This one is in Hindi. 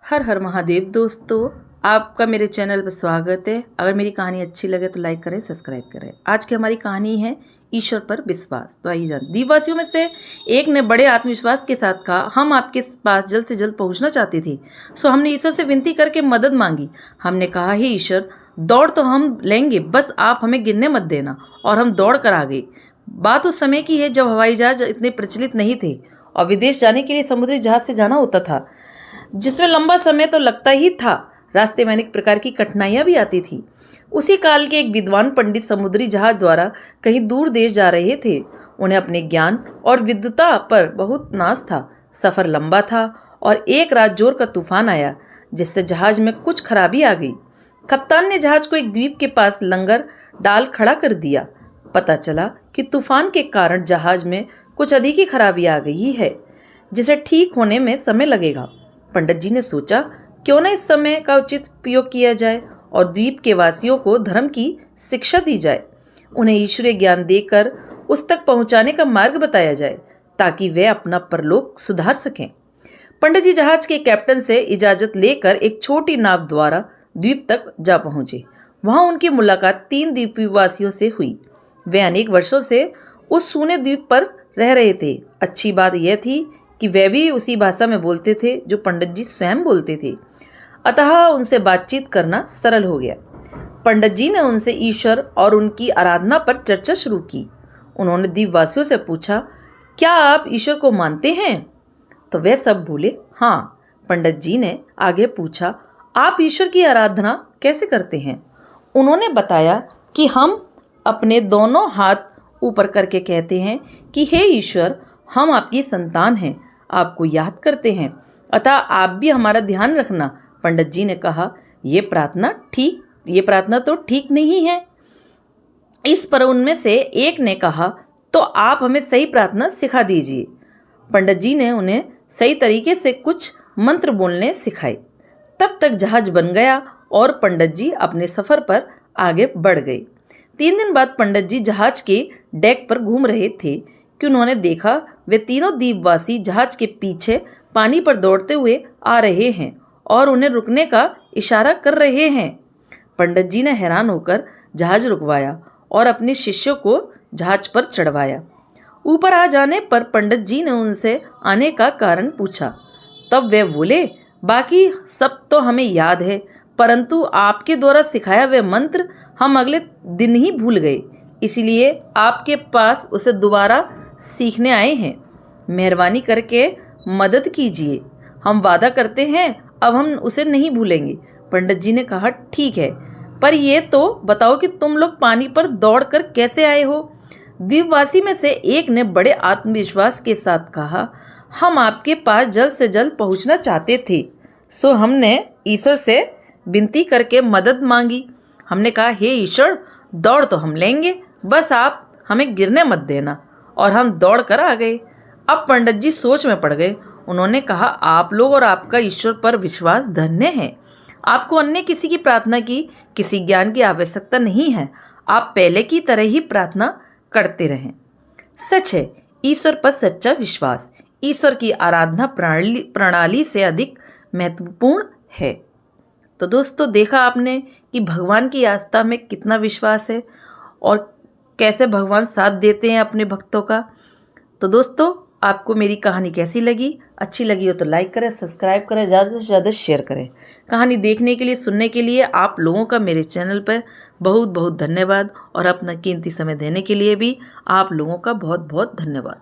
हर हर महादेव दोस्तों, आपका मेरे चैनल पर स्वागत है। अगर मेरी कहानी अच्छी लगे तो लाइक करें, सब्सक्राइब करें। आज की हमारी कहानी है ईश्वर पर विश्वास। तो आइए जानते। द्वीपवासियों में से एक ने बड़े आत्मविश्वास के साथ कहा, हम आपके पास जल्द से जल्द पहुंचना चाहते थे, सो हमने ईश्वर से विनती करके मदद मांगी। हमने कहा, हे ईश्वर, दौड़ तो हम लेंगे, बस आप हमें गिरने मत देना। और हम दौड़ कर आ गए। बात उस समय की है जब हवाई जहाज इतने प्रचलित नहीं थे और विदेश जाने के लिए समुद्री जहाज से जाना होता था, जिसमें लंबा समय तो लगता ही था। रास्ते में अनेक प्रकार की कठिनाइयां भी आती थी। उसी काल के एक विद्वान पंडित समुद्री जहाज द्वारा कहीं दूर देश जा रहे थे। उन्हें अपने ज्ञान और विद्वता पर बहुत नाज था। सफर लंबा था और एक रात जोर का तूफान आया, जिससे जहाज में कुछ खराबी आ गई। कप्तान ने जहाज को एक द्वीप के पास लंगर डाल खड़ा कर दिया। पता चला कि तूफान के कारण जहाज में कुछ अधिक ही खराबी आ गई है, जिसे ठीक होने में समय लगेगा। पंडित जी ने सोचा, क्यों न इस समय का उचित उपयोग किया जाए और द्वीप के वासियों को धर्म की शिक्षा दी जाए। उन्हें ईश्वरीय ज्ञान देकर उस तक पहुंचाने का मार्ग बताया जाए, ताकि वे अपना परलोक सुधार सकें। पंडित जी जहाज के कैप्टन से इजाजत लेकर एक छोटी नाव द्वारा द्वीप तक जा पहुंचे। वहां उनकी मुलाकात 3 द्वीपवासियों से हुई। वे अनेक वर्षों से उस सूने द्वीप पर रह रहे थे। अच्छी बात यह थी कि वे भी उसी भाषा में बोलते थे जो पंडित जी स्वयं बोलते थे, अतः उनसे बातचीत करना सरल हो गया। पंडित जी ने उनसे ईश्वर और उनकी आराधना पर चर्चा शुरू की। उन्होंने द्वीपवासियों से पूछा, क्या आप ईश्वर को मानते हैं? तो वे सब बोले, हाँ। पंडित जी ने आगे पूछा, आप ईश्वर की आराधना कैसे करते हैं? उन्होंने बताया कि हम अपने दोनों हाथ ऊपर करके कहते हैं कि हे ईश्वर, हम आपकी संतान हैं, आपको याद करते हैं, अतः आप भी हमारा ध्यान रखना। पंडित जी ने कहा, ये प्रार्थना तो ठीक नहीं है। इस पर उनमें से एक ने कहा, तो आप हमें सही प्रार्थना सिखा दीजिए। पंडित जी ने उन्हें सही तरीके से कुछ मंत्र बोलने सिखाए। तब तक जहाज बन गया और पंडित जी अपने सफर पर आगे बढ़ गए। 3 दिन बाद पंडित जी जहाज के डेक पर घूम रहे थे कि उन्होंने देखा वे तीनों द्वीपवासी जहाज के पीछे पानी पर दौड़ते हुए आ रहे हैं और उन्हें रुकने का इशारा कर रहे हैं। पंडित जी ने हैरान होकर जहाज रुकवाया और अपने शिष्यों को जहाज पर चढ़वाया। ऊपर आ जाने पर पंडित जी ने उनसे आने का कारण पूछा। तब वे बोले, बाकी सब तो हमें याद है, परंतु आपके द्वारा सिखाया वह मंत्र हम अगले दिन ही भूल गए, इसलिए आपके पास उसे दोबारा सीखने आए हैं। मेहरबानी करके मदद कीजिए। हम वादा करते हैं अब हम उसे नहीं भूलेंगे। पंडित जी ने कहा, ठीक है, पर यह तो बताओ कि तुम लोग पानी पर दौड़कर कैसे आए हो? द्वीपवासी में से एक ने बड़े आत्मविश्वास के साथ कहा, हम आपके पास जल्द से जल्द पहुंचना चाहते थे, सो हमने ईश्वर से विनती करके मदद मांगी। हमने कहा, हे ईश्वर, दौड़ तो हम लेंगे, बस आप हमें गिरने मत देना। और हम दौड़ कर आ गए। अब पंडित जी सोच में पड़ गए। उन्होंने कहा, आप लोग और आपका ईश्वर पर विश्वास धन्य है। आपको अन्य किसी की प्रार्थना की, किसी ज्ञान की आवश्यकता नहीं है। आप पहले की तरह ही प्रार्थना करते रहें। सच है, ईश्वर पर सच्चा विश्वास ईश्वर की आराधना प्रणाली से अधिक महत्वपूर्ण है। तो दोस्तों, देखा आपने कि भगवान की आस्था में कितना विश्वास है और कैसे भगवान साथ देते हैं अपने भक्तों का। तो दोस्तों, आपको मेरी कहानी कैसी लगी? अच्छी लगी हो तो लाइक करें, सब्सक्राइब करें, ज़्यादा से ज़्यादा शेयर करें। कहानी देखने के लिए, सुनने के लिए आप लोगों का मेरे चैनल पर बहुत बहुत धन्यवाद और अपना कीमती समय देने के लिए भी आप लोगों का बहुत बहुत धन्यवाद।